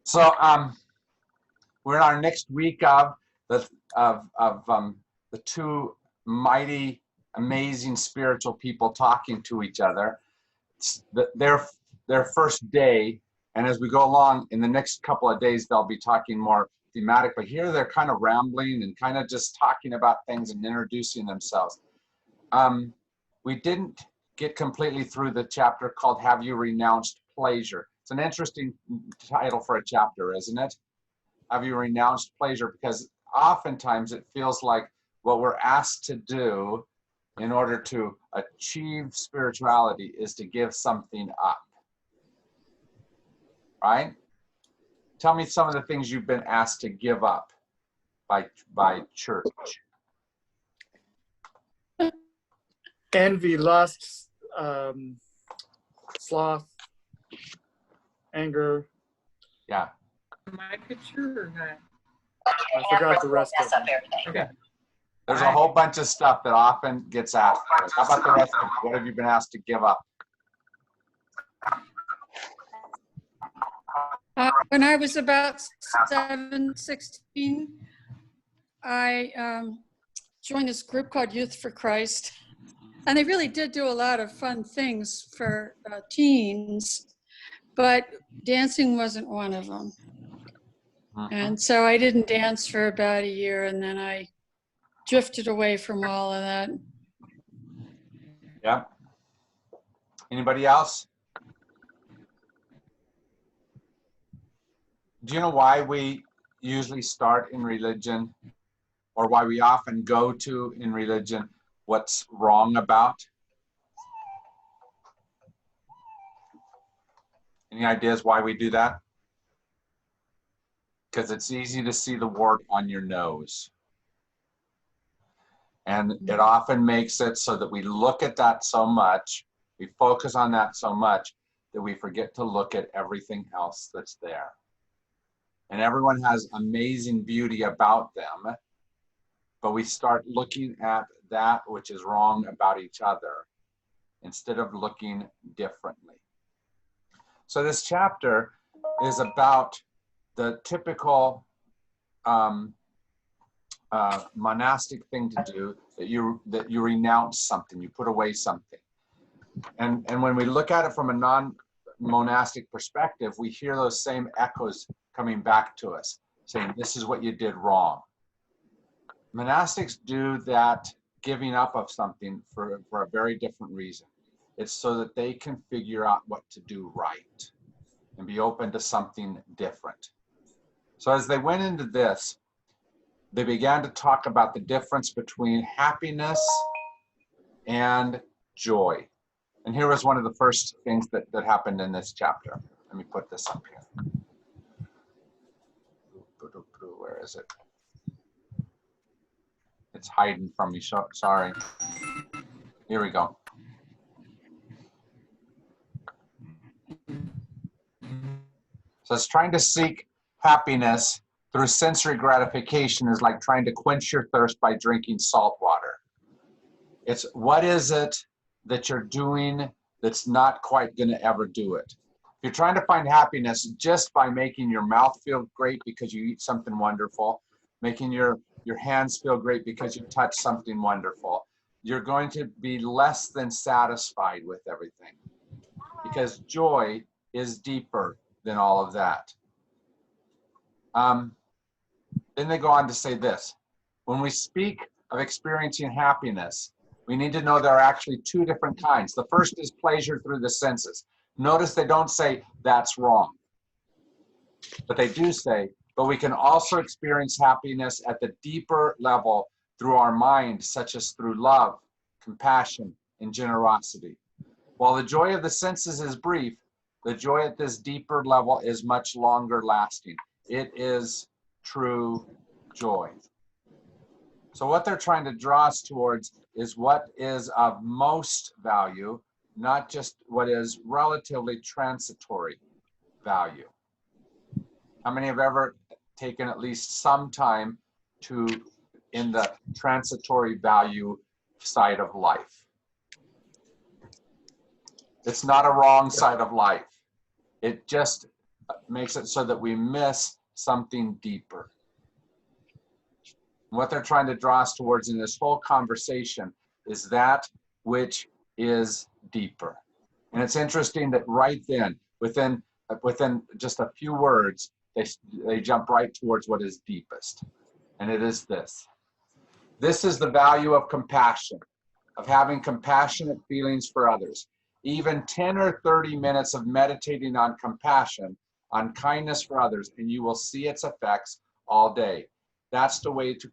So we're in our next week of the the two mighty, amazing spiritual people talking to each other. It's their first day, and as we go along in the next couple of days, they'll be talking more thematic. But here they're kind of rambling and kind of just talking about things and introducing themselves. We didn't get completely through the chapter called "Have You Renounced Pleasure?" It's an interesting title for a chapter, isn't it? Have you renounced pleasure? Because oftentimes it feels like what we're asked to do in order to achieve spirituality is to give something up, right? Tell me some of the things you've been asked to give up by church. Envy, lust, sloth, anger. Yeah. Am I picture or not? I forgot the rest of it. Okay. There's a whole bunch of stuff that often gets asked. How about the rest of it? What have you been asked to give up? When I was about 16, I joined this group called Youth for Christ. And they really did do a lot of fun things for teens, but dancing wasn't one of them. And so I didn't dance for about a year, and then I drifted away from all of that. Yeah. Anybody else? Do you know why we usually start in religion, or why we often go to in religion what's wrong about? Any ideas why we do that? Because it's easy to see the wart on your nose. And it often makes it so that we look at that so much, we focus on that so much, that we forget to look at everything else that's there. And everyone has amazing beauty about them, but we start looking at that which is wrong about each other instead of looking differently. So this chapter is about the typical monastic thing to do, that you renounce something, you put away something. And when we look at it from a non-monastic perspective, we hear those same echoes coming back to us, saying, this is what you did wrong. Monastics do that giving up of something for a very different reason. It's so that they can figure out what to do right and be open to something different. So as they went into this, they began to talk about the difference between happiness and joy. And here was one of the first things that happened in this chapter. Let me put this up here. Where is it? It's hiding from me, sorry. Here we go. So it's trying to seek happiness through sensory gratification is like trying to quench your thirst by drinking salt water. It's what is it that you're doing that's not quite going to ever do it. If you're trying to find happiness just by making your mouth feel great because you eat something wonderful, making your hands feel great because you touch something wonderful, you're going to be less than satisfied with everything, because joy is deeper than all of that. Then they go on to say this: when we speak of experiencing happiness, we need to know there are actually two different kinds. The first is pleasure through the senses. Notice they don't say that's wrong, but they do say, but we can also experience happiness at the deeper level through our mind, such as through love, compassion, and generosity. While the joy of the senses is brief, the joy at this deeper level is much longer lasting. It is true joy. So what they're trying to draw us towards is what is of most value, not just what is relatively transitory value. How many have ever taken at least some time in the transitory value side of life? It's not a wrong side of life. It just makes it so that we miss something deeper. What they're trying to draw us towards in this whole conversation is that which is deeper. And it's interesting that right then, within just a few words, they jump right towards what is deepest. And it is this. This is the value of compassion, of having compassionate feelings for others. Even 10 or 30 minutes of meditating on compassion, on kindness for others, and you will see its effects all day. That's the way to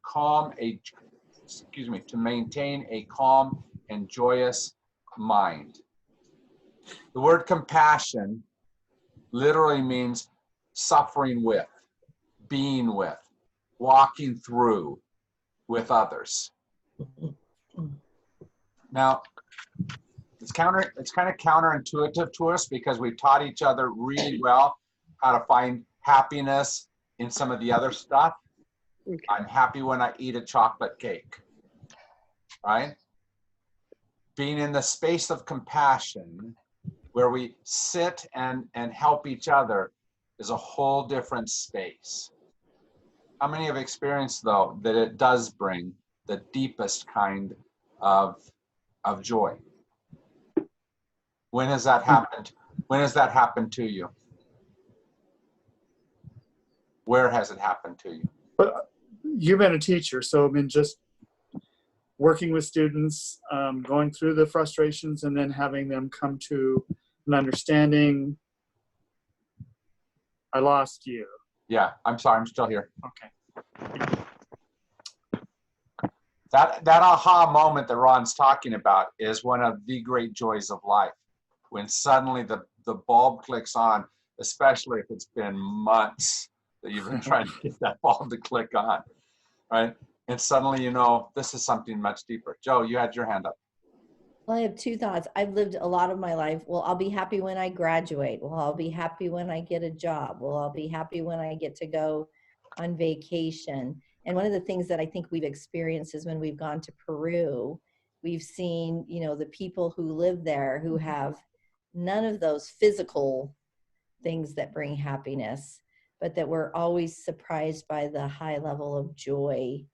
to maintain a calm and joyous mind. The word compassion literally means suffering with, being with, walking through with others. Now, it's kind of counterintuitive to us because we've taught each other really well how to find happiness in some of the other stuff. Okay. I'm happy when I eat a chocolate cake, right? Being in the space of compassion where we sit and help each other is a whole different space. How many have experienced, though, that it does bring the deepest kind of joy? When has that happened? When has that happened to you? Where has it happened to you? But you've been a teacher, so I mean, just working with students, going through the frustrations, and then having them come to an understanding. I lost you. Yeah, I'm sorry, I'm still here. Okay. That aha moment that Ron's talking about is one of the great joys of life. When suddenly the bulb clicks on, especially if it's been months that you've been trying to get that bulb to click on, right? And suddenly you know this is something much deeper. Joe, you had your hand up. Well, I have two thoughts. I've lived a lot of my life. Well, I'll be happy when I graduate. Well, I'll be happy when I get a job. Well, I'll be happy when I get to go on vacation. And one of the things that I think we've experienced is when we've gone to Peru, we've seen, you know, the people who live there who have none of those physical things that bring happiness, but that we're always surprised by the high level of joy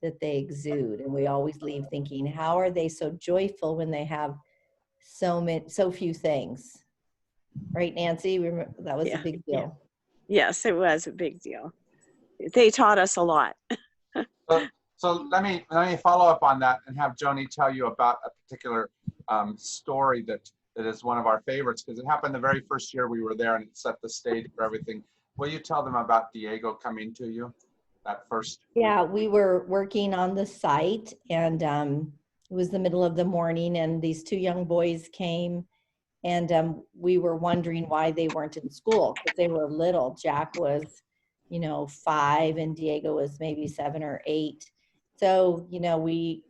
that they exude. And we always leave thinking, how are they so joyful when they have so few things? Right, Nancy? That was a big deal. Yes, it was a big deal. They taught us a lot. So let me follow up on that and have Joni tell you about a particular story that is one of our favorites, because it happened the very first year we were there and it set the stage for everything. Will you tell them about Diego coming to you that first? Yeah, we were working on the site, and it was the middle of the morning, and these two young boys came, and we were wondering why they weren't in school, because they were little. Jack was, 5, and Diego was maybe 7 or 8. So, we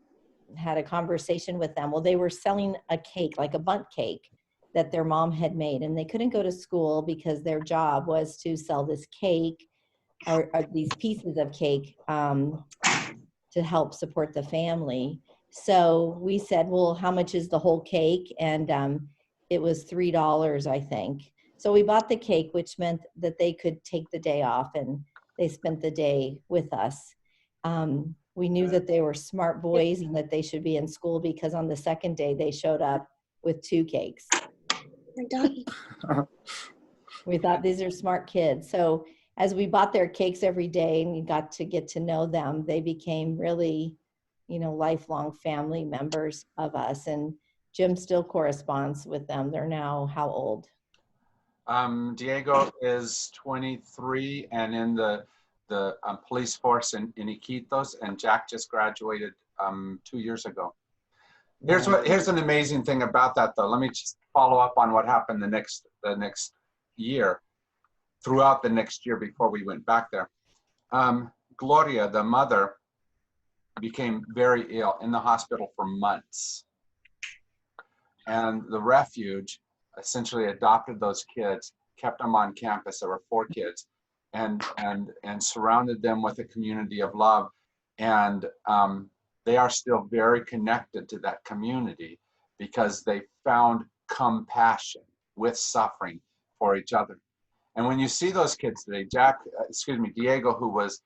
had a conversation with them. Well, they were selling a cake, like a bundt cake that their mom had made, and they couldn't go to school because their job was to sell this cake or these pieces of cake to help support the family. So we said, well, how much is the whole cake? And it was $3, I think. So we bought the cake, which meant that they could take the day off, and they spent the day with us. We knew that they were smart boys and that they should be in school, because on the second day they showed up with 2 cakes. We thought these are smart kids. So as we bought their cakes every day and you got to get to know them, they became really, lifelong family members of us. And Jim still corresponds with them. They're now how old? Diego is 23 and in the police force in Iquitos, and Jack just graduated 2 years ago. Here's an amazing thing about that, though. Let me just follow up on what happened the next year, throughout the next year before we went back there. Gloria, the mother, became very ill in the hospital for months, and the refuge essentially adopted those kids, kept them on campus. There were 4 kids, and surrounded them with a community of love, and they are still very connected to that community because they found compassion with suffering for each other. And when you see those kids today, Diego, who was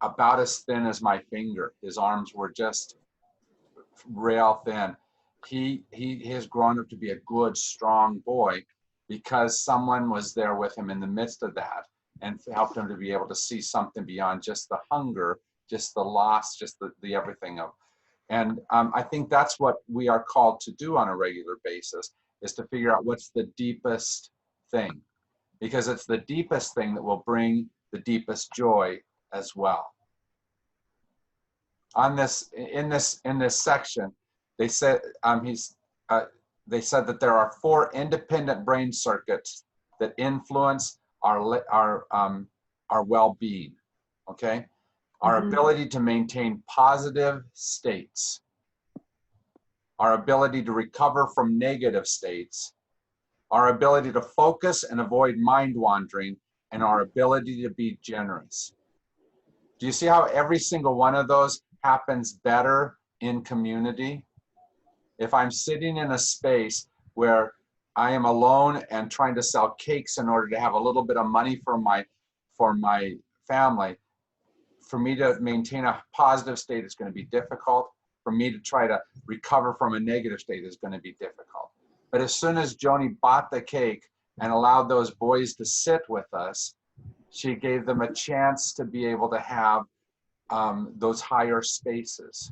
about as thin as my finger, his arms were just rail thin. He has grown up to be a good, strong boy because someone was there with him in the midst of that and helped him to be able to see something beyond just the hunger, just the loss, just the everything of. And I think that's what we are called to do on a regular basis, is to figure out what's the deepest thing, because it's the deepest thing that will bring the deepest joy as well. On this, in this section, they said they said that there are 4 independent brain circuits that influence our well-being. Okay, our ability to maintain positive states, our ability to recover from negative states, our ability to focus and avoid mind wandering, and our ability to be generous. Do you see how every single one of those happens better in community? If I'm sitting in a space where I am alone and trying to sell cakes in order to have a little bit of money for my family, for me to maintain a positive state is going to be difficult. For me to try to recover from a negative state is going to be difficult. But as soon as Joni bought the cake and allowed those boys to sit with us, she gave them a chance to be able to have those higher spaces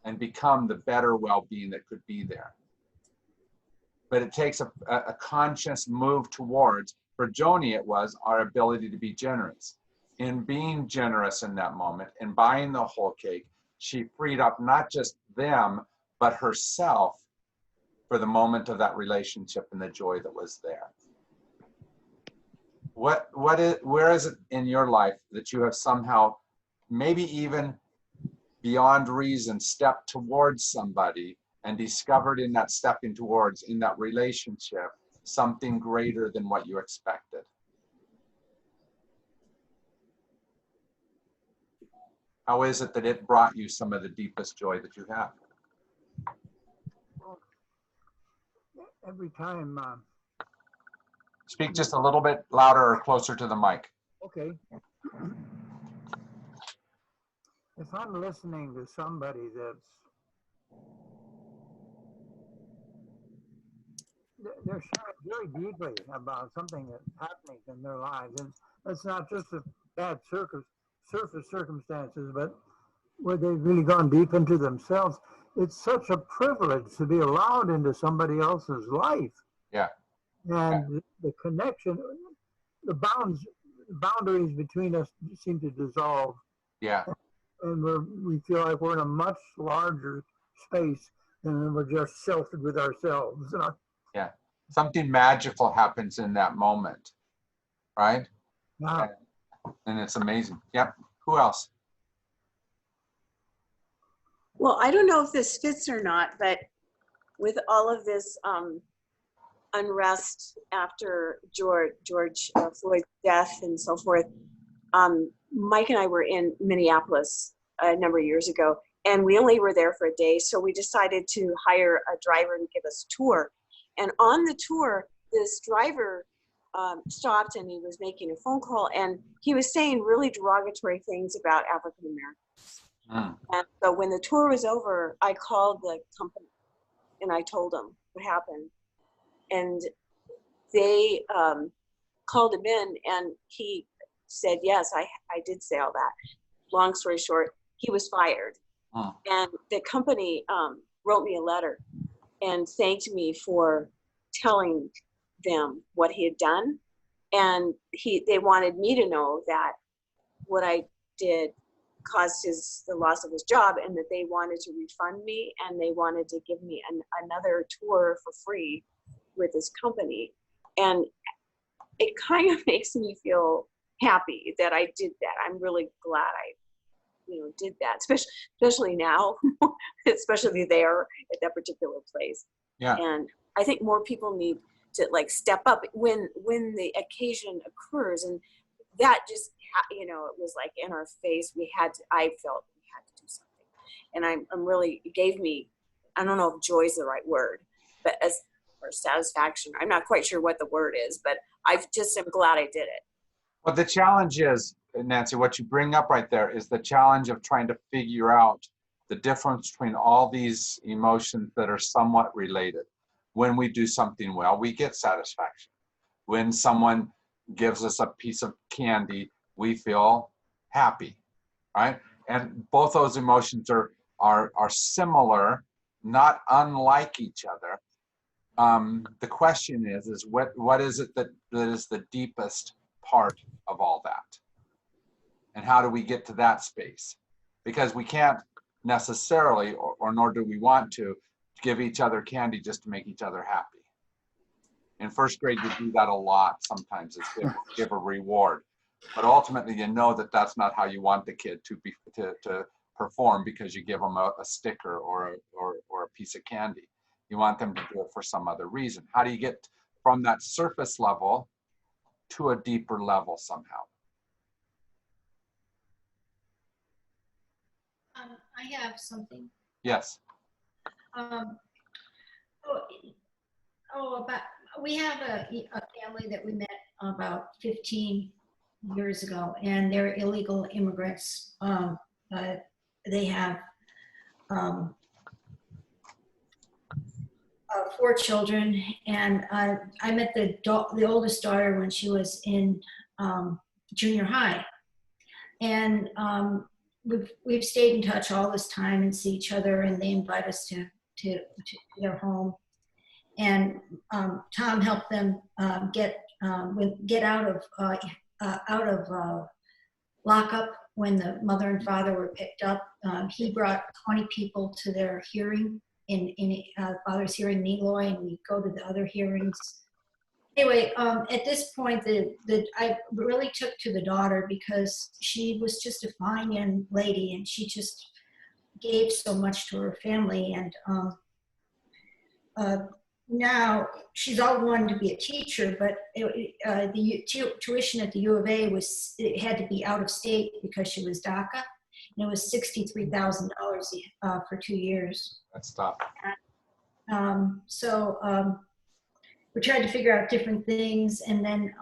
and become the better well-being that could be there. But it takes a conscious move towards, for Joni it was our ability to be generous. In being generous in that moment, in buying the whole cake, she freed up not just them, but herself for the moment of that relationship and the joy that was there. Where is it in your life that you have somehow, maybe even beyond reason, stepped towards somebody and discovered in that stepping towards, in that relationship, something greater than what you expected? How is it that it brought you some of the deepest joy that you have? Every time, Speak just a little bit louder or closer to the mic. okay. If I'm listening to somebody they're sharing very deeply about something that's happening in their lives, and it's not just the bad surface circumstances, but where they've really gone deep into themselves. It's such a privilege to be allowed into somebody else's life. Yeah. And the connection, the boundaries between us seem to dissolve. Yeah. And we feel like we're in a much larger space, and then we're just sheltered with ourselves. Yeah. Something magical happens in that moment, right? Yeah. And it's amazing. Yep. Who else? Well, I don't know if this fits or not, but with all of this unrest after George Floyd's death and so forth, Mike and I were in Minneapolis a number of years ago, and we only were there for a day, so we decided to hire a driver to give us a tour. And on the tour, this driver stopped and he was making a phone call, and he was saying really derogatory things about African Americans. And so when the tour was over, I called the company and I told them what happened. And they called him in, and he said, yes, I did say all that. Long story short, he was fired. And the company wrote me a letter and thanked me for telling them what he had done. And they wanted me to know that what I did caused the loss of his job, and that they wanted to refund me, and they wanted to give me another tour for free with this company. And it kind of makes me feel happy that I did that. I'm really glad I did that, especially now, especially there at that particular place. Yeah. And I think more people need to step up when the occasion occurs, and that just it was like in our face. I felt we had to do something, and I'm really, it gave me, I don't know if joy is the right word, but or satisfaction, I'm not quite sure what the word is, but I just am glad I did it. Well, the challenge is, Nancy, what you bring up right there is the challenge of trying to figure out the difference between all these emotions that are somewhat related. When we do something well, we get satisfaction. When someone gives us a piece of candy, we feel happy, right? And both those emotions are similar, not unlike each other. The question is what is it that is the deepest part of all that? And how do we get to that space? Because we can't necessarily, or nor do we want to, give each other candy just to make each other happy. In first grade, you do that a lot sometimes, is give a reward. But ultimately, you know that that's not how you want the kid to perform, because you give them a sticker or a piece of candy. You want them to do it for some other reason. How do you get from that surface level to a deeper level somehow? I have something. Yes. We have a family that we met about 15 years ago, and they're illegal immigrants. They have 4 children, and I met the oldest daughter when she was in junior high, and we've stayed in touch all this time and see each other, and they invite us to their home. And Tom helped them get out of lockup when the mother and father were picked up. He brought 20 people to their hearing in father's hearing in Eloy, and we go to the other hearings. Anyway, at this point, I really took to the daughter, because she was just a fine young lady, and she just gave so much to her family. And now she's all wanted to be a teacher, but the tuition at the U of A had to be out of state because she was DACA, and it was $63,000 for 2 years. That's tough. We tried to figure out different things, and then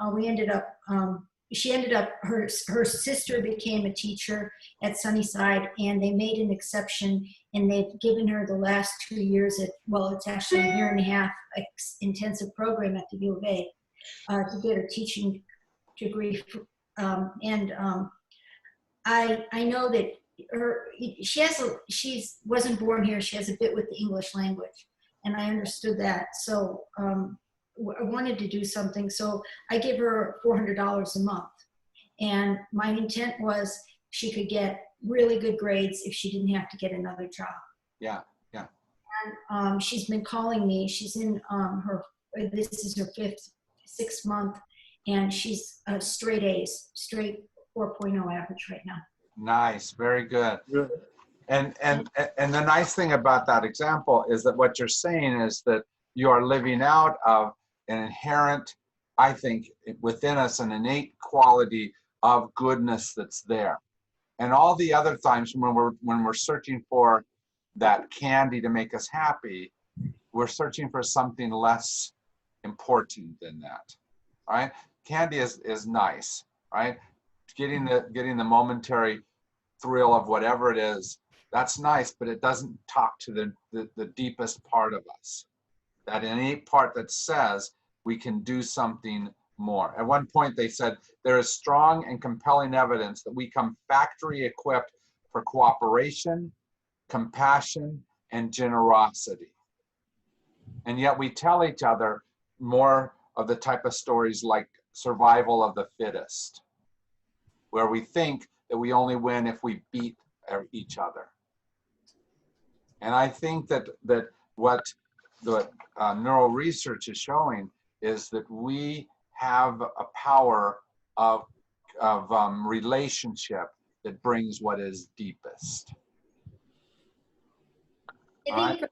her sister became a teacher at Sunnyside, and they made an exception, and they've given her the last 2 years it's actually a year and a half intensive program at the U of A to get her teaching degree. I know that she wasn't born here. She has a bit with the English language, and I understood that. So I wanted to do something, so I give her $400 a month. And my intent was she could get really good grades if she didn't have to get another job. Yeah, yeah. And she's been calling me. She's in this is her 6th month, and she's straight A's, straight 4.0 average right now. Nice, very good. Good. And the nice thing about that example is that what you're saying is that you are living out of an inherent, I think, within us, an innate quality of goodness that's there. And all the other times when we're searching for that candy to make us happy, we're searching for something less important than that, right? Candy is nice, right? Getting the momentary thrill of whatever it is, that's nice, but it doesn't talk to the deepest part of us, that innate part that says we can do something more. At one point they said, there is strong and compelling evidence that we come factory equipped for cooperation, compassion, and generosity. And yet we tell each other more of the type of stories like survival of the fittest, where we think that we only win if we beat each other. And I think that what the neural research is showing is that we have a power of relationship that brings what is deepest. I think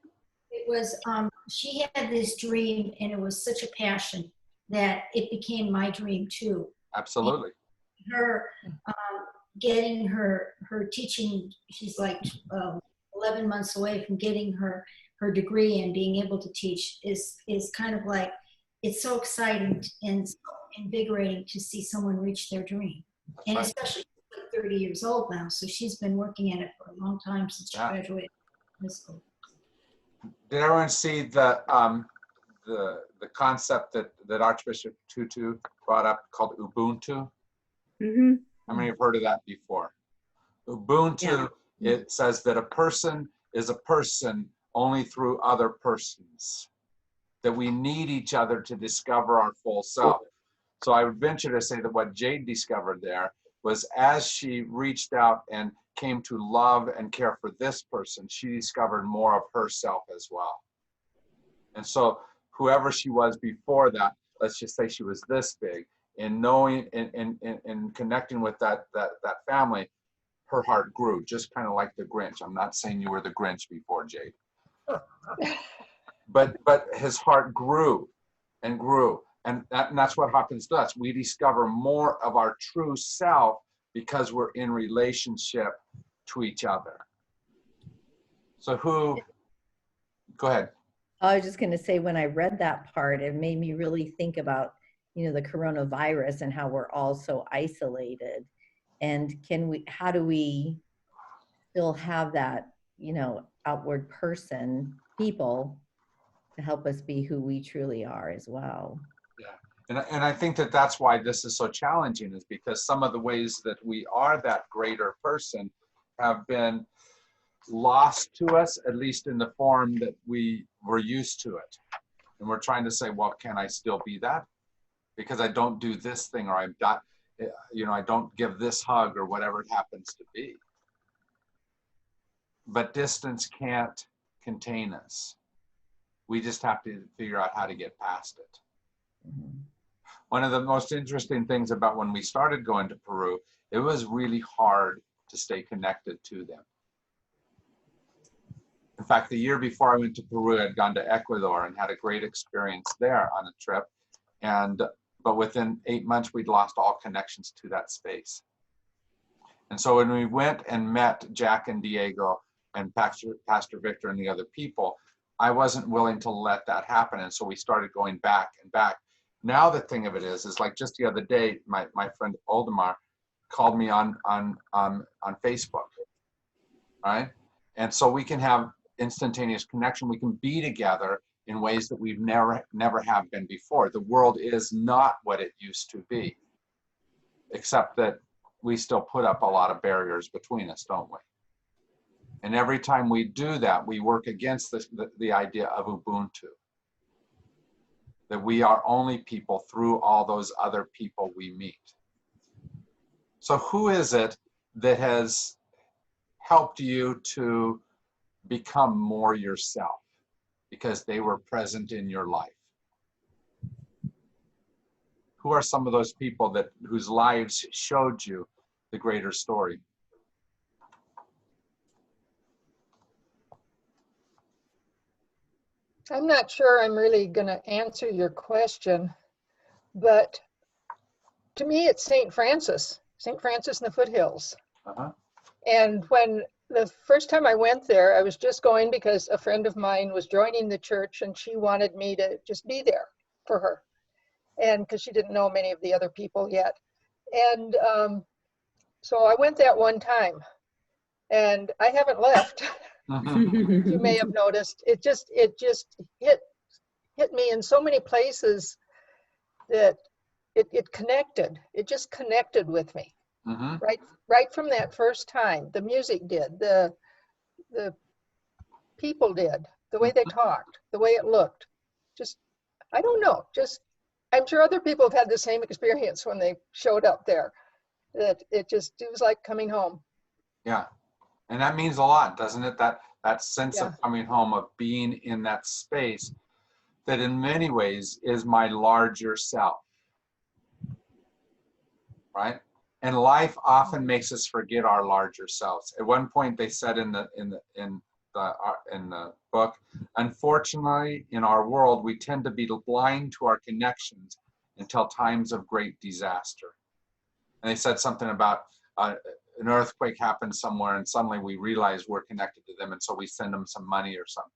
it was, she had this dream, and it was such a passion that it became my dream too. Absolutely. And her getting her teaching, she's like 11 months away from getting her degree and being able to teach is kind of like, it's so exciting and so invigorating to see someone reach their dream. That's And right. especially she's like 30 years old now, so she's been working at it for a long time since she Yeah. graduated high school. Did everyone see the concept that Archbishop Tutu brought up called Ubuntu? Mm-hmm. How many have heard of that before? Ubuntu, it says that a person is a person only through other persons, that we need each other to discover our full self. So I would venture to say that what Jade discovered there was, as she reached out and came to love and care for this person, she discovered more of herself as well. And so whoever she was before that, let's just say she was this big, in knowing and connecting with that family, her heart grew, just kind of like the Grinch. I'm not saying you were the Grinch before, Jade. But his heart grew and grew. And that's what happens to us. We discover more of our true self because we're in relationship to each other. So go ahead. I was just going to say, when I read that part, it made me really think about, the coronavirus and how we're all so isolated. And how do we still have that, outward people to help us be who we truly are as well? Yeah. And I think that's why this is so challenging, is because some of the ways that we are that greater person have been lost to us, at least in the form that we were used to it. And we're trying to say, well, can I still be that? Because I don't do this thing, or I don't give this hug, or whatever it happens to be. But distance can't contain us. We just have to figure out how to get past it. Mm-hmm. One of the most interesting things about when we started going to Peru, it was really hard to stay connected to them. In fact, the year before I went to Peru, I'd gone to Ecuador and had a great experience there on a trip. But within 8 months, we'd lost all connections to that space. And so when we went and met Jack and Diego and Pastor Victor and the other people, I wasn't willing to let that happen. And so we started going back and back. Now the thing of it is like just the other day, my friend Oldemar called me on Facebook, right? And so we can have instantaneous connection. We can be together in ways that we've never have been before. The world is not what it used to be, except that we still put up a lot of barriers between us, don't we? And every time we do that, we work against the idea of Ubuntu, that we are only people through all those other people we meet. So who is it that has helped you to become more yourself because they were present in your life? Who are some of those people whose lives showed you the greater story? I'm not sure I'm really going to answer your question, but to me, it's St. Francis in the foothills. Uh-huh. And when the first time I went there, I was just going because a friend of mine was joining the church and she wanted me to just be there for her. And because she didn't know many of the other people yet. And so I went that one time and I haven't left. You may have noticed it just hit me in so many places that it connected. It just connected with me. Mm-hmm. Right from that first time. The music did, the people did, the way they talked, the way it looked. Just, I don't know, I'm sure other people have had the same experience when they showed up there, that it was like coming home. Yeah. And that means a lot, doesn't it? That sense Yeah. of coming home, of being in that space that in many ways is my larger self, right? And life often makes us forget our larger selves. At one point they said in the book, unfortunately in our world, we tend to be blind to our connections until times of great disaster. And they said something about an earthquake happens somewhere and suddenly we realize we're connected to them, and so we send them some money or something.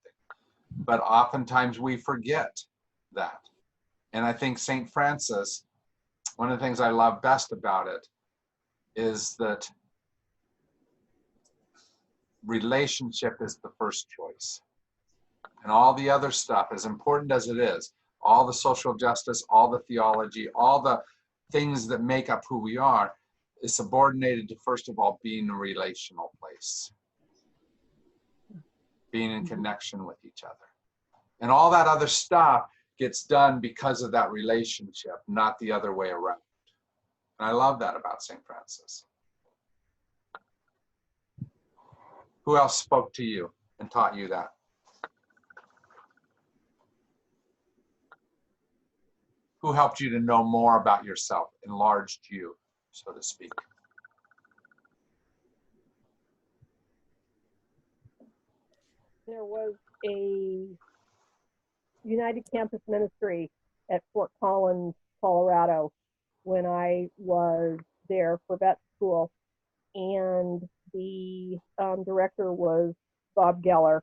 But oftentimes we forget that. And I think St. Francis one of the things I love best about it is that relationship is the first choice. And all the other stuff, as important as it is, all the social justice, all the theology, all the things that make up who we are, is subordinated to, first of all, being a relational place, being in connection with each other. And all that other stuff gets done because of that relationship, not the other way around. And I love that about St. Francis. Who else spoke to you and taught you that? Who helped you to know more about yourself, enlarged you, so to speak? There was a United Campus Ministry at Fort Collins, Colorado, when I was there for vet school. And the director was Bob Geller.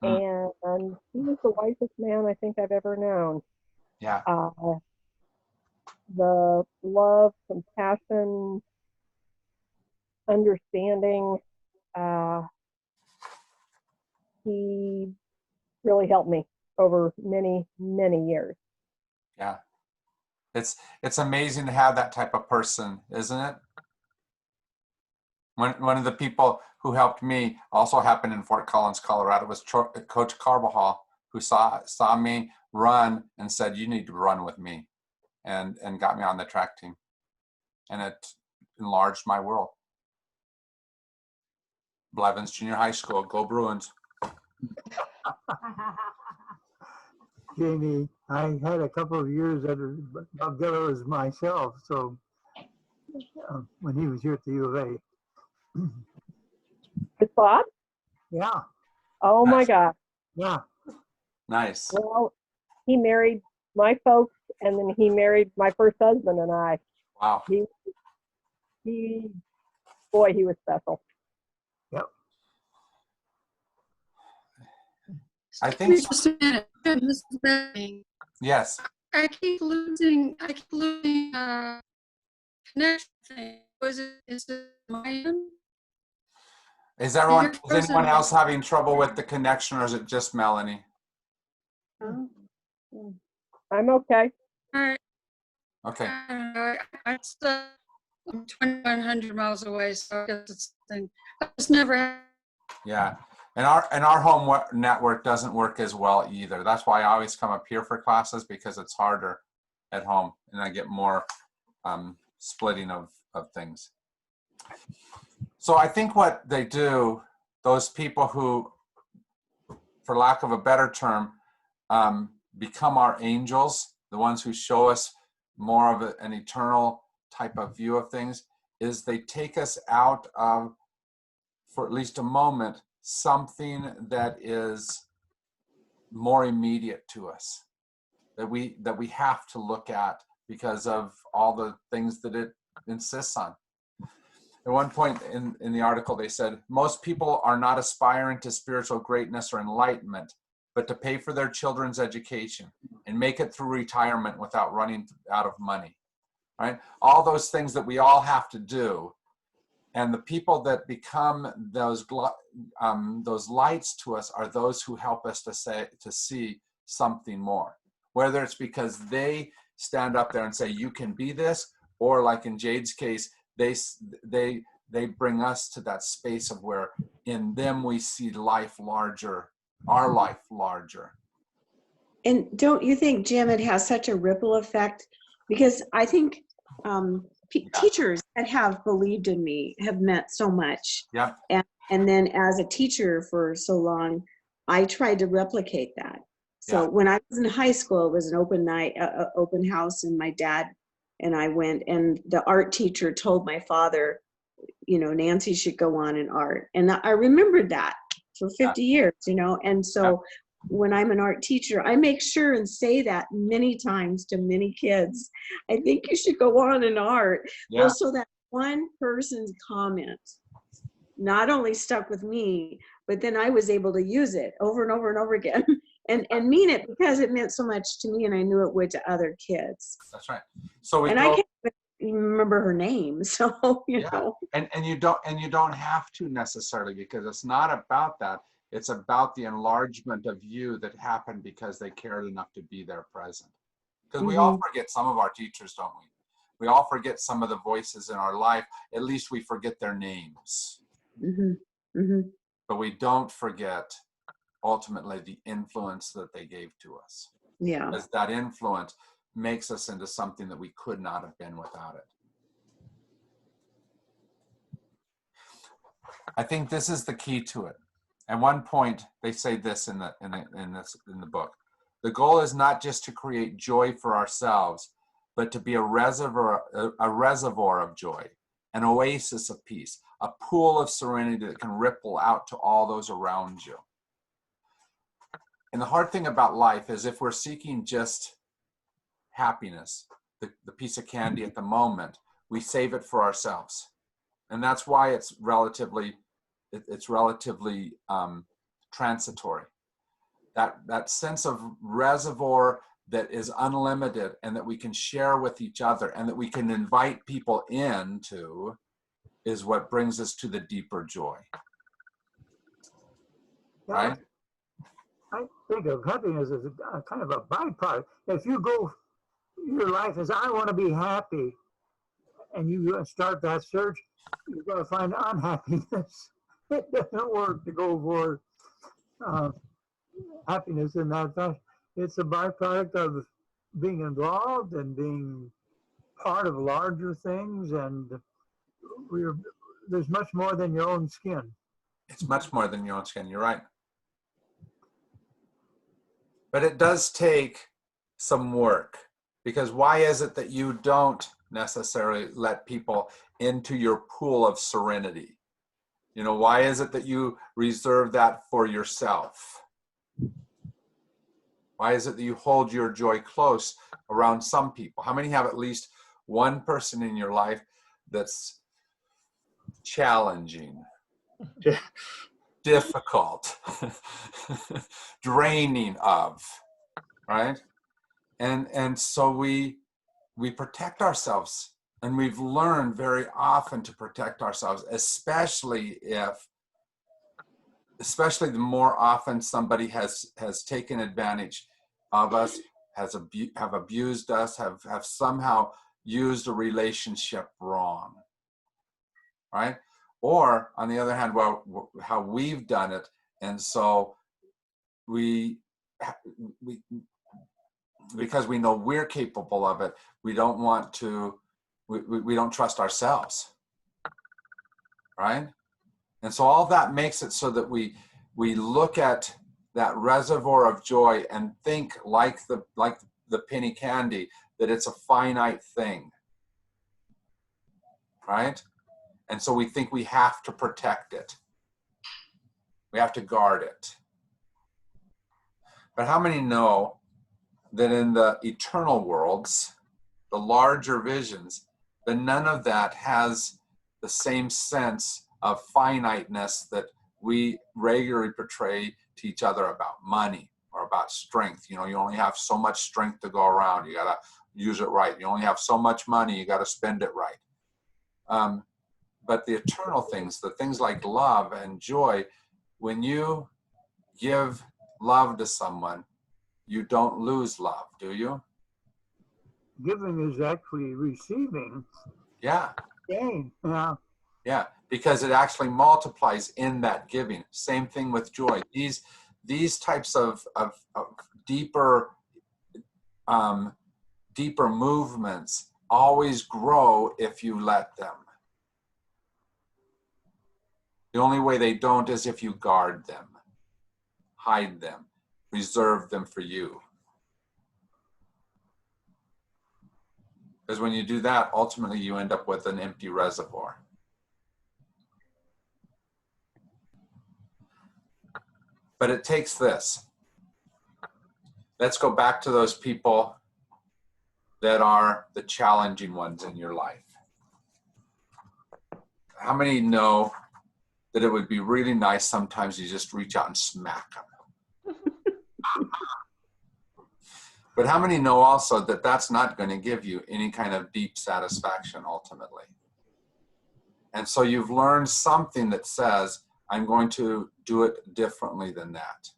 And he was the wisest man I think I've ever known. Yeah. The love, compassion, understanding, he really helped me over many, many years. Yeah. It's amazing to have that type of person, isn't it? One of the people who helped me also happened in Fort Collins, Colorado, was Coach Carbajal, who saw me run and said, "You need to run with me," and got me on the track team. And it enlarged my world. Blevins Junior High School, go Bruins. Jamie, I had a couple of years that Bob Geller was myself, so when he was here at the U of A. With Bob? Yeah, Oh my Nice. God. yeah. Nice. Well, he married my folks, and then he married my first husband and I. Wow. He boy, he was special. Yep. I think so. Just a minute. This is Bethany. Yes. I keep losing connection thing. Is it my end? Is You're anyone present. else having trouble with the connection, or is it just Melanie? I'm okay. All right. Okay. I don't know. I'm 2,100 miles away, so I guess it's a thing. I just never. Yeah. And our home network doesn't work as well either. That's why I always come up here for classes, because it's harder at home and I get more splitting of things. So I think what they do, those people who, for lack of a better term, become our angels, the ones who show us more of an eternal type of view of things, is they take us out of, for at least a moment, something that is more immediate to us, that we have to look at because of all the things that it insists on. At one point in the article, they said, most people are not aspiring to spiritual greatness or enlightenment, but to pay for their children's education and make it through retirement without running out of money, right? All those things that we all have to do. And the people that become those lights to us are those who help us to see something more. Whether it's because they stand up there and say, you can be this, or like in Jade's case, they bring us to that space of where in them we see life larger, our life larger. And don't you think, Jim, it has such a ripple effect? Because I think teachers that have believed in me have meant so much. Yeah. And then as a teacher for so long, I tried to replicate that. So when I was in high school, it was an open night, open house, and my dad and I went, and the art teacher told my father, you know, Nancy should go on in art. And I remembered that for 50 years, you know. And so when I'm an art teacher, I make sure and say that many times to many kids. I think you should go on in art. Yeah. Well, so that one person's comment not only stuck with me, but then I was able to use it over and over and over again and mean it because it meant so much to me and I knew it would to other kids. That's right. So we And go, I can't even remember her name. So, you Yeah. know. and you don't have to necessarily, because it's not about that. It's about the enlargement of you that happened because they cared enough to be there present. Because we all forget some of our teachers, don't we? We all forget some of the voices in our life. At least we forget their names. But we don't forget ultimately the influence that they gave to us. Yeah. Because that influence makes us into something that we could not have been without it. I think this is the key to it. At one point, they say this in the book. The goal is not just to create joy for ourselves, but to be a reservoir of joy, an oasis of peace, a pool of serenity that can ripple out to all those around you. And the hard thing about life is if we're seeking just happiness, the piece of candy at the moment, we save it for ourselves. And that's why it's relatively transitory. That sense of reservoir that is unlimited and that we can share with each other and that we can invite people into is what brings us to the deeper joy. Right? I think of happiness as a kind of a byproduct. If you go, your life is, I want to be happy, and you start that search, you're going to find unhappiness. It doesn't work to go for happiness in that fashion. It's a byproduct of being involved and being part of larger things, and there's much more than your own skin. It's much more than your own skin, you're right. But it does take some work, because why is it that you don't necessarily let people into your pool of serenity? You know, why is it that you reserve that for yourself? Why is it that you hold your joy close around some people? How many have at least one person in your life that's challenging, difficult, draining of, right? And so we protect ourselves, and we've learned very often to protect ourselves, especially the more often somebody has taken advantage of us, have abused us, have somehow used a relationship wrong, right? Or on the other hand, well, how we've done it, and so we because we know we're capable of it, we don't want to, we don't trust ourselves, right? And so all that makes it so that we look at that reservoir of joy and think like the penny candy, that it's a finite thing, right? And so we think we have to protect it. We have to guard it. But how many know that in the eternal worlds, the larger visions, that none of that has the same sense of finiteness that we regularly portray to each other about money or about strength? You know, you only have so much strength to go around. You got to use it right. You only have so much money. You got to spend it right. But the eternal things, the things like love and joy, when you give love to someone, you don't lose love, do you? Giving is actually receiving. Yeah. Gain. Yeah. Yeah, because it actually multiplies in that giving. Same thing with joy. These types of deeper movements always grow if you let them. The only way they don't is if you guard them, hide them, reserve them for you. Because when you do that, ultimately you end up with an empty reservoir. But it takes this. Let's go back to those people that are the challenging ones in your life. How many know that it would be really nice sometimes you just reach out and smack them? But how many know also that that's not going to give you any kind of deep satisfaction ultimately? And so you've learned something that says, I'm going to do it differently than that.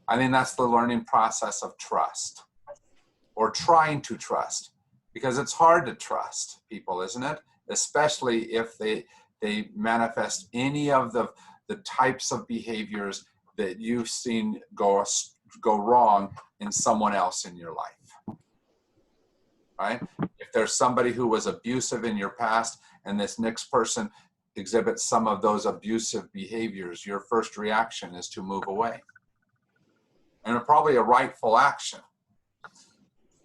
I think that's the learning process of trust, or trying to trust, because it's hard to trust people, isn't it? Especially if they manifest any of the types of behaviors that you've seen go wrong in someone else in your life, right? If there's somebody who was abusive in your past and this next person exhibits some of those abusive behaviors, your first reaction is to move away. And probably a rightful action.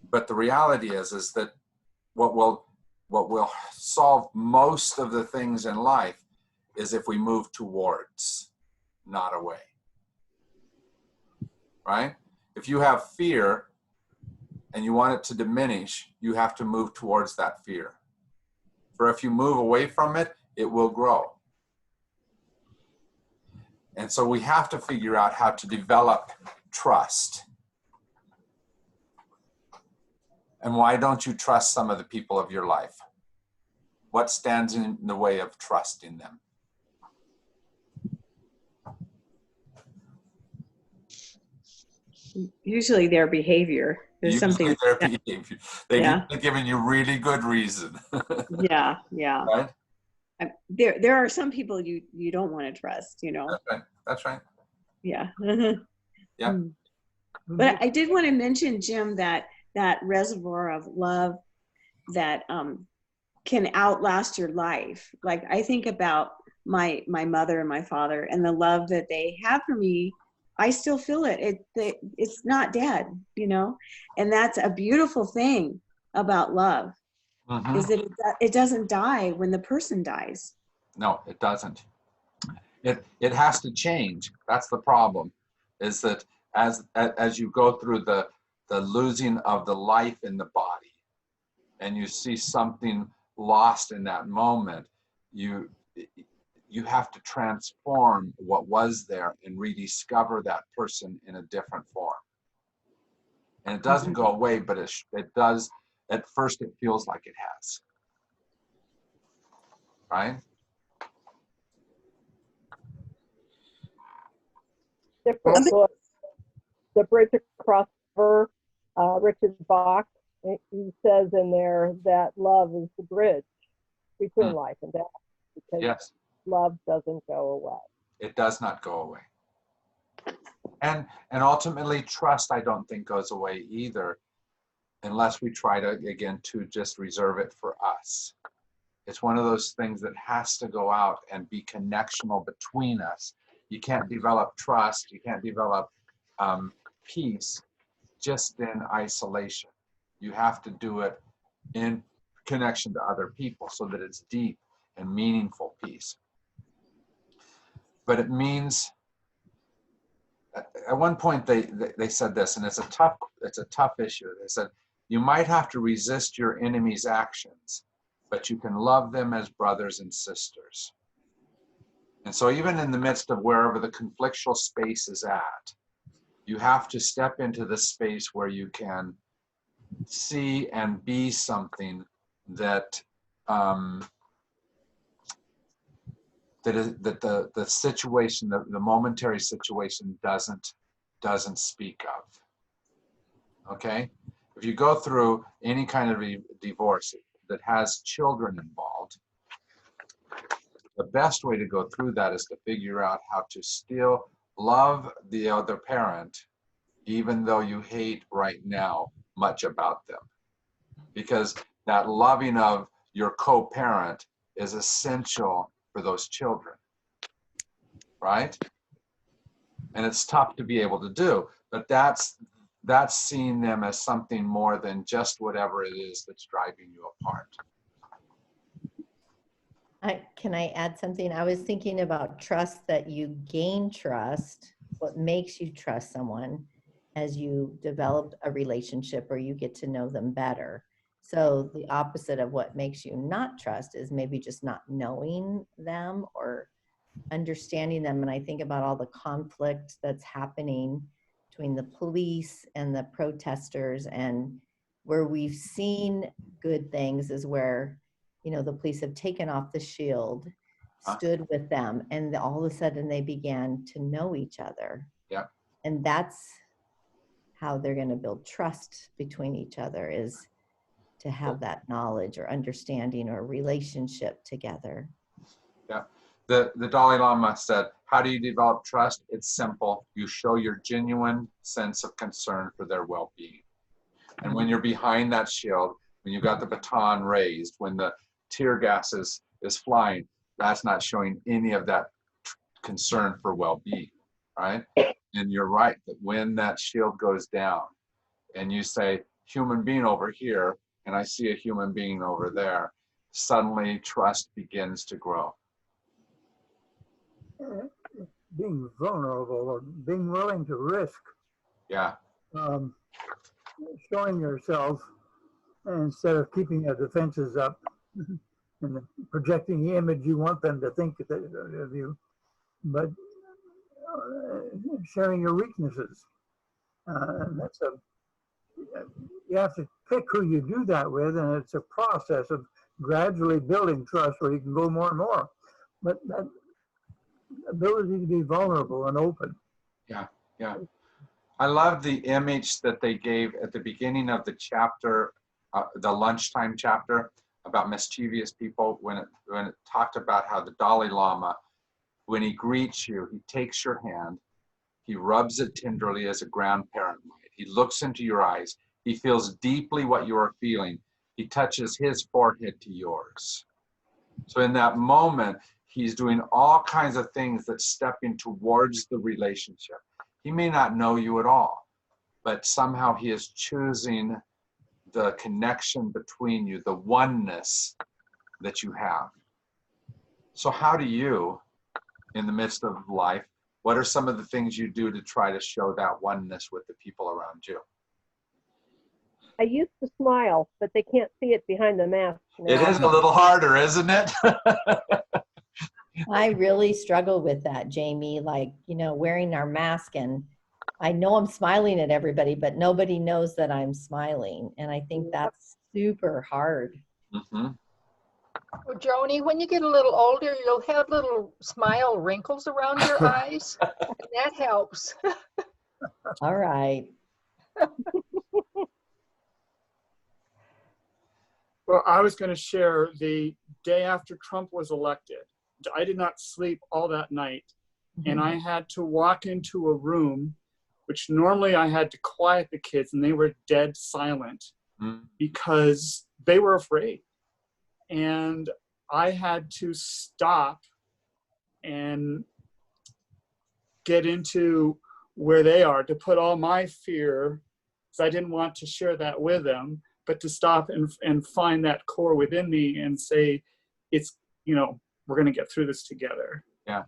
But the reality is that what will solve most of the things in life is if we move towards, not away. Right? If you have fear and you want it to diminish, you have to move towards that fear. For if you move away from it, it will grow. And so we have to figure out how to develop trust. And why don't you trust some of the people of your life? What stands in the way of trusting them? Usually their behavior. There's Usually something. their behavior. They've Yeah. given you really good reason. Yeah, yeah. Right? There are some people you don't want to trust, you know. That's right. That's right. Yeah. Yeah. Mm. But I did want to mention, Jim, that reservoir of love that can outlast your life. Like, I think about my mother and my father and the love that they have for me. I still feel it. It's not dead, you know, and that's a beautiful thing about love, is that it doesn't die when the person dies. No, it doesn't. It has to change. That's the problem, is that as you go through the losing of the life in the body, and you see something lost in that moment, you have to transform what was there and rediscover that person in a different form. And it doesn't go away, but it does. At first, it feels like it has. Right? Different book, The Bridge Across the River, Richard Bach, he says in there that love is the bridge between life and death, because yes, love doesn't go away. It does not go away. And ultimately, trust, I don't think, goes away either, unless we try to, again, to just reserve it for us. It's one of those things that has to go out and be connectional between us. You can't develop trust, you can't develop peace just in isolation. You have to do it in connection to other people so that it's deep and meaningful peace. But it means, at one point they said this, and it's a tough issue. They said, you might have to resist your enemy's actions, but you can love them as brothers and sisters. And so even in the midst of wherever the conflictual space is at, you have to step into the space where you can see and be something that the situation, the momentary situation doesn't speak of. Okay? If you go through any kind of divorce that has children involved, the best way to go through that is to figure out how to still love the other parent, even though you hate right now much about them. Because that loving of your co-parent is essential for those children, right? And it's tough to be able to do, but that's seeing them as something more than just whatever it is that's driving you apart. Can I add something? I was thinking about trust, that you gain trust, what makes you trust someone as you develop a relationship or you get to know them better. So the opposite of what makes you not trust is maybe just not knowing them or understanding them. And I think about all the conflict that's happening between the police and the protesters. And where we've seen good things is where, you know, the police have taken off the shield, stood with them, and all of a sudden they began to know each other. Yeah. And that's how they're going to build trust between each other, is to have that knowledge or understanding or relationship together. Yeah. The Dalai Lama said, how do you develop trust? It's simple. You show your genuine sense of concern for their well-being. And when you're behind that shield, when you've got the baton raised, when the tear gas is flying, that's not showing any of that concern for well-being, right? And you're right, that when that shield goes down and you say, human being over here, and I see a human being over there, suddenly trust begins to grow. Being vulnerable or being willing to risk. Yeah. Showing yourself instead of keeping your defenses up and projecting the image you want them to think of you, but sharing your weaknesses. That's you have to pick who you do that with, and it's a process of gradually building trust where you can go more and more. But that ability to be vulnerable and open. Yeah, yeah. I love the image that they gave at the beginning of the chapter, the lunchtime chapter, about mischievous people, when it talked about how the Dalai Lama, when he greets you, he takes your hand, he rubs it tenderly as a grandparent might. He looks into your eyes. He feels deeply what you are feeling. He touches his forehead to yours. So in that moment, he's doing all kinds of things that's stepping towards the relationship. He may not know you at all, but somehow he is choosing the connection between you, the oneness that you have. So how do you, in the midst of life, what are some of the things you do to try to show that oneness with the people around you? I used to smile, but they can't see it behind the mask now. It is a little harder, isn't it? I really struggle with that, Jamie, like, you know, wearing our mask, and I know I'm smiling at everybody, but nobody knows that I'm smiling. And I think that's super hard. Mm-hmm. Well, Joni, when you get a little older, you'll have little smile wrinkles around your eyes, and that helps. All right. Well, I was going to share the day after Trump was elected. I did not sleep all that night, and I had to walk into a room, which normally I had to quiet the kids, and they were dead silent because they were afraid. And I had to stop and get into where they are, to put all my fear, because I didn't want to share that with them, but to stop and find that core within me and say, it's, you know, we're going to get through this together. Yeah.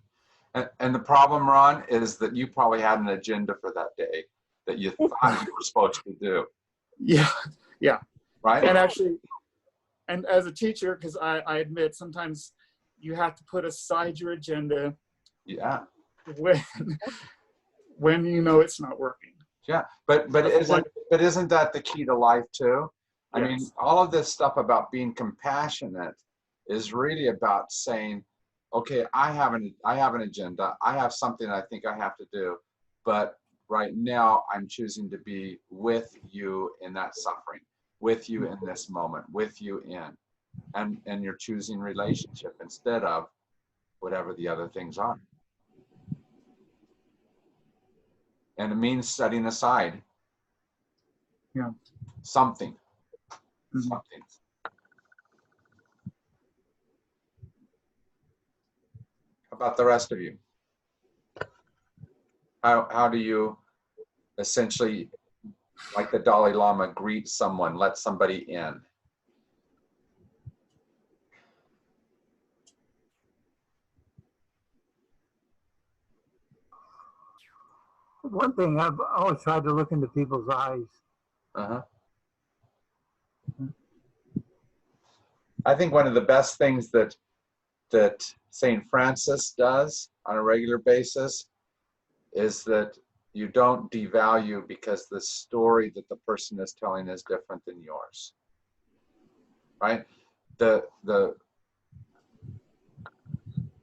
And the problem, Ron, is that you probably had an agenda for that day that you thought you were supposed to do. Yeah. Yeah. Right? And actually, and as a teacher, because I admit sometimes you have to put aside your agenda. Yeah. When you know it's not working. Yeah. But isn't that the key to life too? I mean, all of this stuff about being compassionate is really about saying, okay, I have an agenda. I have something I think I have to do, but right now I'm choosing to be with you in that suffering, with you in this moment, with you and you're choosing relationship instead of whatever the other things are. And it means setting aside something. Something. How about the rest of you? How do you essentially, like the Dalai Lama, greet someone, let somebody in? One thing, I've always tried to look into people's eyes. Uh-huh. I think one of the best things that St. Francis does on a regular basis is that, you don't devalue because the story that the person is telling is different than yours, right?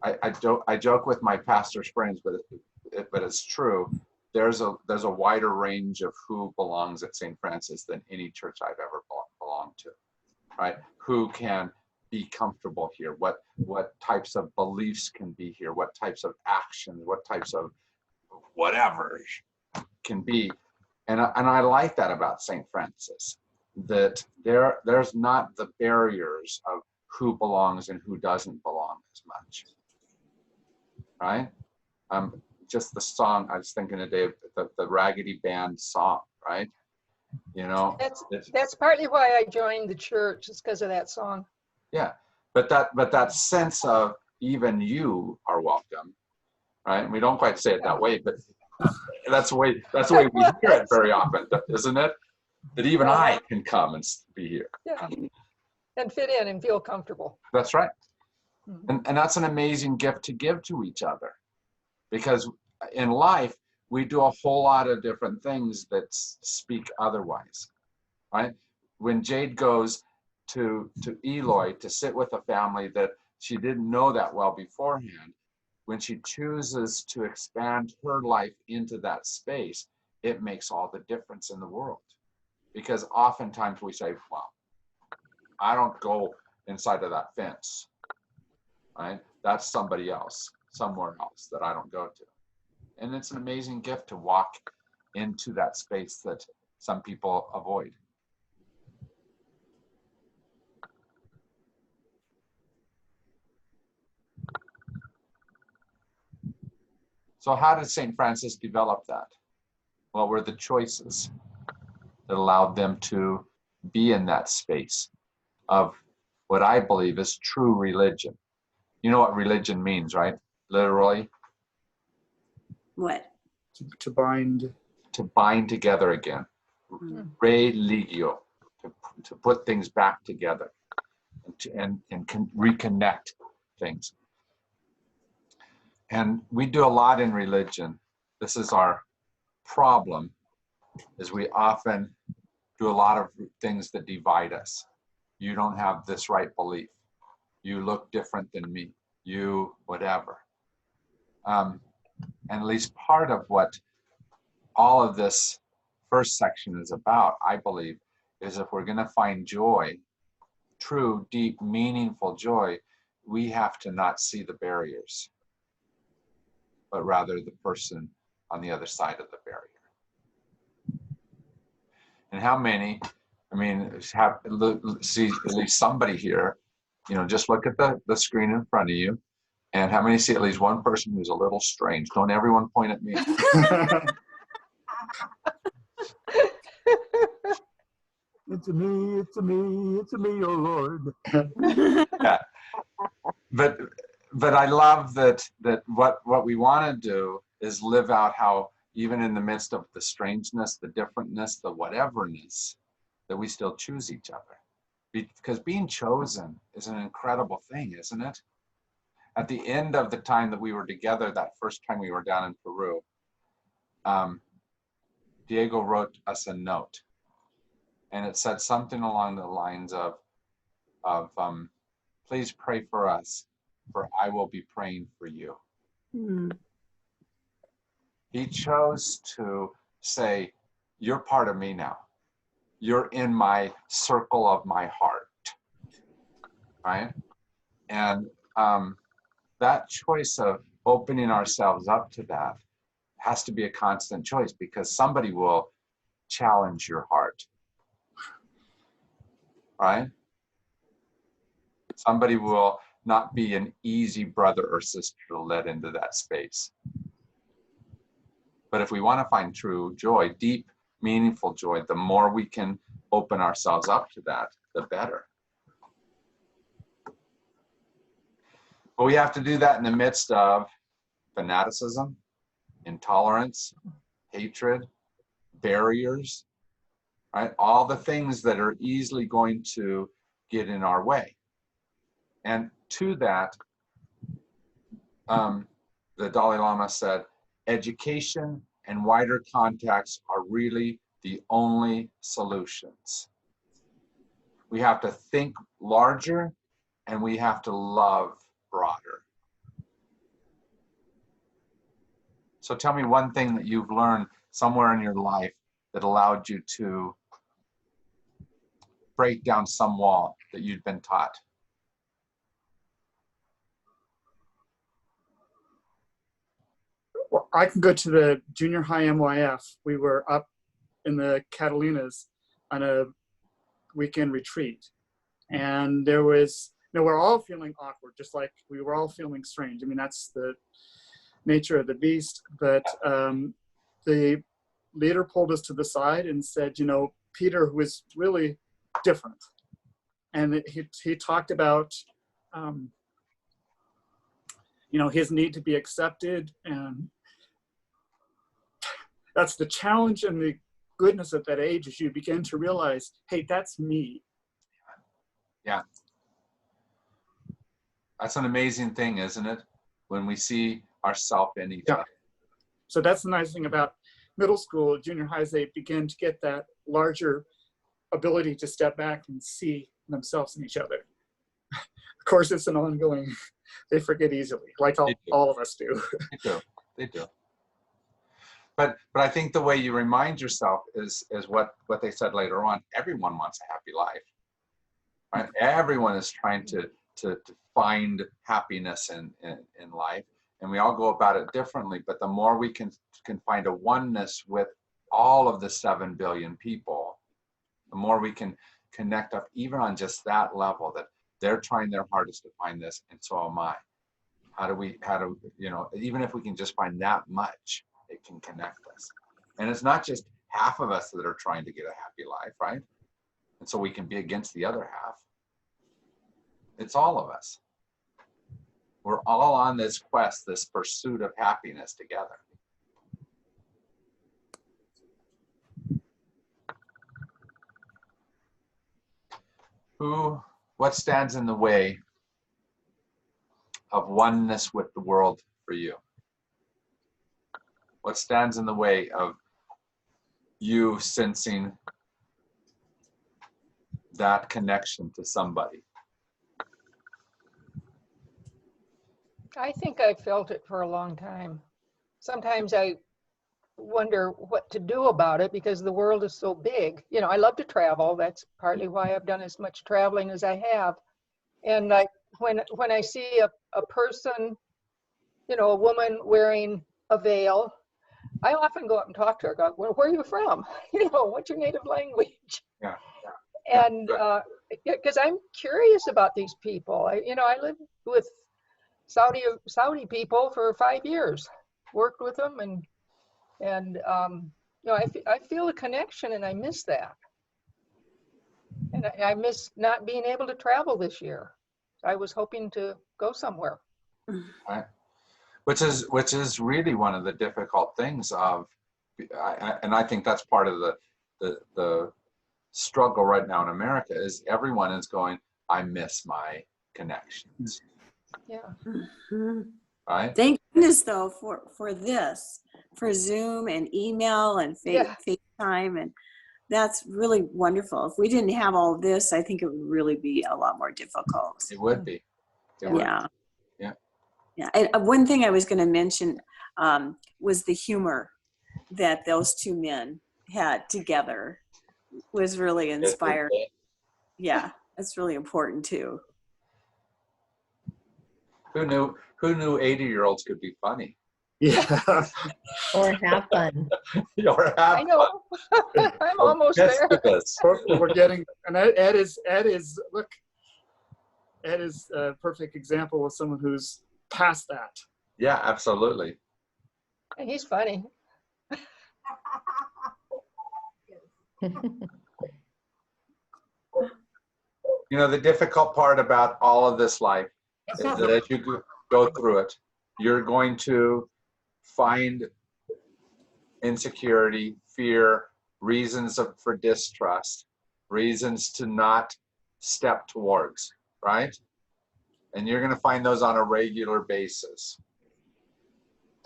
I joke with my pastor's friends, but it's true. There's a wider range of who belongs at St. Francis than any church I've ever belonged to, right? Who can be comfortable here? What types of beliefs can be here? What types of actions? What types of whatever can be? And I like that about St. Francis, that there's not the barriers of who belongs and who doesn't belong as much, right? Just the song, I was thinking today, the Raggedy Band song, right? You know, That's partly why I joined the church, is because of that song. yeah, but that sense of even you are welcome, right? And we don't quite say it that way, but that's the way we hear it very often, isn't it? That even I can come and be here. Yeah, and fit in and feel comfortable. That's right. Mhm. And that's an amazing gift to give to each other, because in life we do a whole lot of different things that speak otherwise, right? When Jade goes to Eloy to sit with a family that she didn't know that well beforehand, when she chooses to expand her life into that space, it makes all the difference in the world. Because oftentimes we say, well, I don't go inside of that fence, right? That's somebody else, somewhere else that I don't go to. And it's an amazing gift to walk into that space that some people avoid. So how did St. Francis develop that? What were the choices that allowed them to be in that space of what I believe is true religion? You know what religion means, right? Literally, What? To bind. to bind together again. Religio, to put things back together and reconnect things. And we do a lot in religion. This is our problem, is we often do a lot of things that divide us. You don't have this right belief. You look different than me. You whatever. And at least part of what all of this first section is about, I believe, is if we're going to find joy, true, deep, meaningful joy, we have to not see the barriers, but rather the person on the other side of the barrier. And how many, I mean, see at least somebody here, you know, just look at the screen in front of you, and how many see at least one person who's a little strange? Don't everyone point at me. It's me, it's me, it's me, oh Lord. Yeah. But I love that what we want to do is live out how even in the midst of the strangeness, the differentness, the whateverness, that we still choose each other. Because being chosen is an incredible thing, isn't it? At the end of the time that we were together, that first time we were down in Peru, Diego wrote us a note, and it said something along the lines of please pray for us, for I will be praying for you. He chose to say, you're part of me now. You're in my circle of my heart, right? And that choice of opening ourselves up to that has to be a constant choice, because somebody will challenge your heart, right? Somebody will not be an easy brother or sister to let into that space. But if we want to find true joy, deep, meaningful joy, the more we can open ourselves up to that, the better. But we have to do that in the midst of fanaticism, intolerance, hatred, barriers, right? All the things that are easily going to get in our way. And to that, the Dalai Lama said, education and wider contacts are really the only solutions. We have to think larger and we have to love broader. So tell me one thing that you've learned somewhere in your life that allowed you to break down some wall that you'd been taught. Well, I can go to the junior high MYF. We were up in the Catalinas on a weekend retreat. And there was, we're all feeling awkward, just like we were all feeling strange. I mean, that's the nature of the beast. But the leader pulled us to the side and said, Peter was really different. And he talked about, his need to be accepted. And that's the challenge and the goodness at that age, as you begin to realize, hey, that's me. Yeah. That's an amazing thing, isn't it? When we see ourselves in each other. So that's the nice thing about middle school, junior highs, they begin to get that larger ability to step back and see themselves in each other. Of course, it's an ongoing, they forget easily, like all of us do. They do. But I think the way you remind yourself is what they said later on. Everyone wants a happy life, right? Everyone is trying to find happiness in life, and we all go about it differently. But the more we can find a oneness with all of the 7 billion people, the more we can connect up, even on just that level, that they're trying their hardest to find this, and so am I. How do even if we can just find that much, it can connect us. And it's not just half of us that are trying to get a happy life, right? And so we can be against the other half. It's all of us. We're all on this quest, this pursuit of happiness together. What stands in the way of oneness with the world for you? What stands in the way of you sensing that connection to somebody? I think I felt it for a long time. Sometimes I wonder what to do about it because the world is so big. I love to travel. That's partly why I've done as much traveling as I have. And when I see a person, a woman wearing a veil, I often go up and talk to her. Go, well, where are you from? What's your native language? Yeah. And because I'm curious about these people. I lived with Saudi people for 5 years, worked with them, and I feel a connection, and I miss that. And I miss not being able to travel this year. I was hoping to go somewhere. Right. Which is really one of the difficult things of, and I think that's part of the struggle right now in America, is everyone is going, I miss my connections. Yeah. Mm-hmm. Right. Thank goodness though for this, for Zoom and email and FaceTime, and that's really wonderful. If we didn't have all this, I think it would really be a lot more difficult. It would be. Yeah. And one thing I was going to mention was the humor that those two men had together was really inspiring. Yeah, that's really important too. Who knew 80-year-olds could be funny? Yeah. Or have fun. Or have I know. I'm almost there. We're getting, and Ed is a perfect example of someone who's past that. Yeah, absolutely. And he's funny. The difficult part about all of this life is that as you go through it, you're going to find insecurity, fear, reasons for distrust, reasons to not step towards, right? And you're going to find those on a regular basis.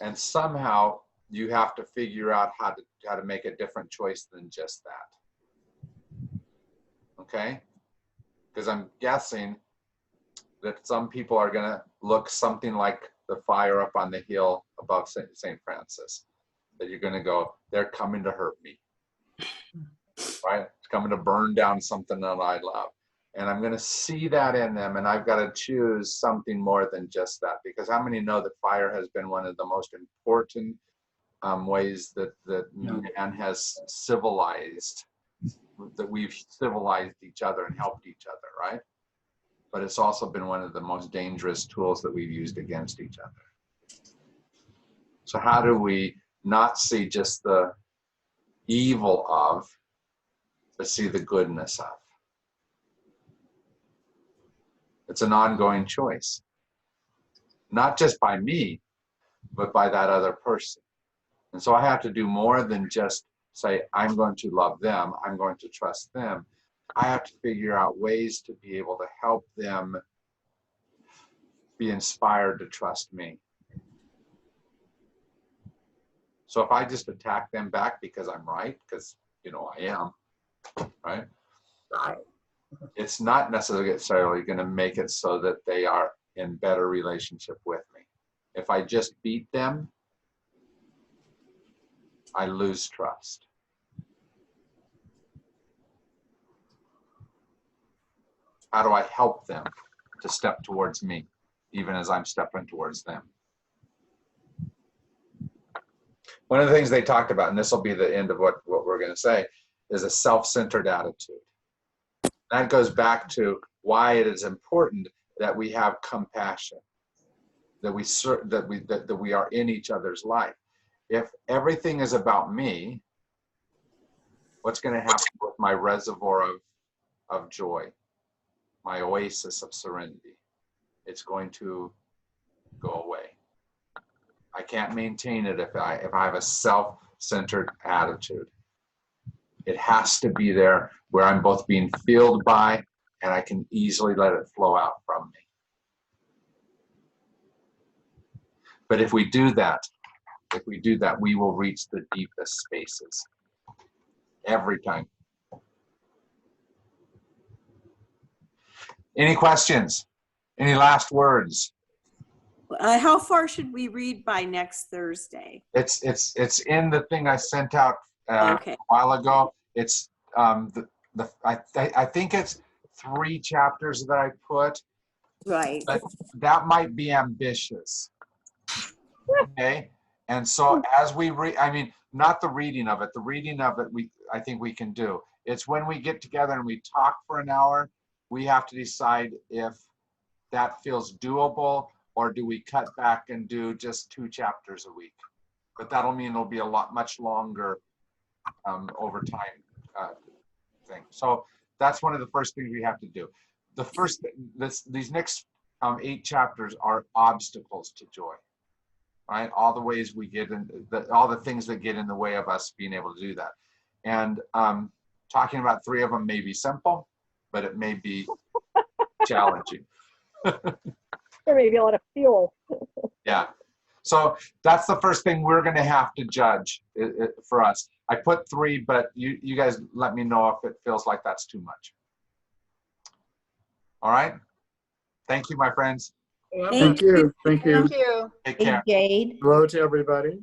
And somehow you have to figure out how to make a different choice than just that. Okay? Because I'm guessing that some people are going to look something like the fire up on the hill above St. Francis. That you're going to go, they're coming to hurt me. Right? It's coming to burn down something that I love. And I'm going to see that in them, and I've got to choose something more than just that. Because how many know that fire has been one of the most important ways that man has civilized, that we've civilized each other and helped each other, right? But it's also been one of the most dangerous tools that we've used against each other. So how do we not see just the evil of, but see the goodness of? It's an ongoing choice, not just by me, but by that other person. And so I have to do more than just say, I'm going to love them, I'm going to trust them. I have to figure out ways to be able to help them be inspired to trust me. So if I just attack them back because I'm right, because, you know, I am, right? It's not necessarily going to make it so that they are in better relationship with me. If I just beat them, I lose trust. How do I help them to step towards me, even as I'm stepping towards them? One of the things they talked about, and this will be the end of what we're going to say, is a self-centered attitude. That goes back to why it is important that we have compassion, that we are in each other's life. If everything is about me, what's going to happen with my reservoir of joy, my oasis of serenity? It's going to go away. I can't maintain it if I have a self-centered attitude. It has to be there where I'm both being fueled by and I can easily let it flow out from me. But if we do that, we will reach the deepest spaces every time. Any questions? Any last words? How far should we read by next Thursday? It's in the thing I sent out Okay. a while ago. It's I think it's 3 chapters that I put. Right. But that might be ambitious. Okay. And so as we read, I mean, not the reading of it. The reading of it, I think we can do. It's when we get together and we talk for an hour, we have to decide if that feels doable, or do we cut back and do just 2 chapters a week? But that'll mean it'll be a much longer over time thing. So that's one of the first things we have to do. The first, these next 8 chapters are obstacles to joy, right? All the ways we get in, all the things that get in the way of us being able to do that. And talking about 3 of them may be simple, but it may be challenging. There may be a lot of fuel. Yeah. So that's the first thing we're going to have to judge for us. I put 3, but you guys let me know if it feels like that's too much. All right. Thank you, my friends. Thank you. Thank you. Thank you. Take Hey, care. Jade. Hello to everybody.